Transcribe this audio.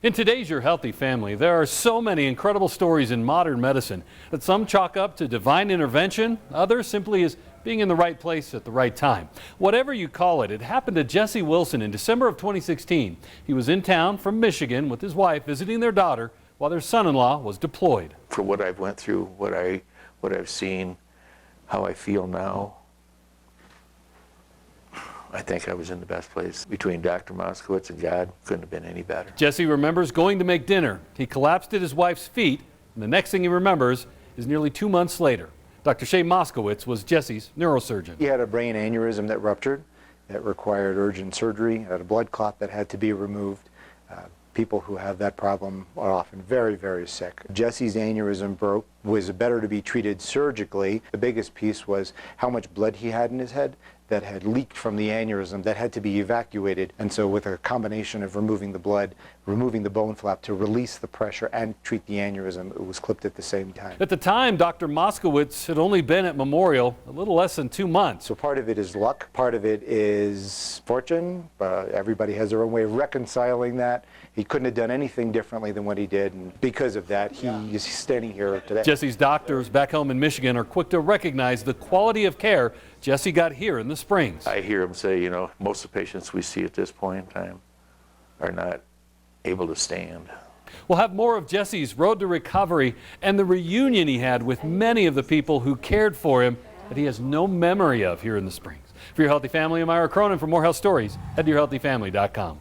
In today's Your Healthy Family, there are so many incredible stories in modern medicine that some chalk up to divine intervention, others simply as being in the right place at the right time. Whatever you call it, it happened to Jesse Wilson in December of 2016. He was in town from Michigan with his wife visiting their daughter while their son-in-law was deployed. For what I've went through, what I've seen, how I feel now, I think I was in the best place. Between Dr. Moskowitz and God, couldn't have been any better. Jesse remembers going to make dinner. He collapsed at his wife's feet, and the next thing he remembers is nearly 2 months later. Dr. Shea Moskowitz was Jesse's neurosurgeon. He had a brain aneurysm that ruptured, that required urgent surgery, had a blood clot that had to be removed. People who have that problem are often very, very sick. Jesse's aneurysm broke. Was better to be treated surgically. The biggest piece was how much blood he had in his head that had leaked from the aneurysm that had to be evacuated. And so with a combination of removing the blood, removing the bone flap to release the pressure and treat the aneurysm, it was clipped at the same time. At the time, Dr. Moskowitz had only been at Memorial a little less than 2 months. So part of it is luck, part of it is fortune. Everybody has their own way of reconciling that. He couldn't have done anything differently than what he did, and because of that, he is standing here today. Jesse's doctors back home in Michigan are quick to recognize the quality of care Jesse got here in the Springs. I hear him say, you know, most of the patients we see at this point in time are not able to stand. We'll have more of Jesse's road to recovery and the reunion he had with many of the people who cared for him that he has no memory of here in the Springs. For Your Healthy Family, I'm Ira Cronin. For more health stories, head to yourhealthyfamily.com.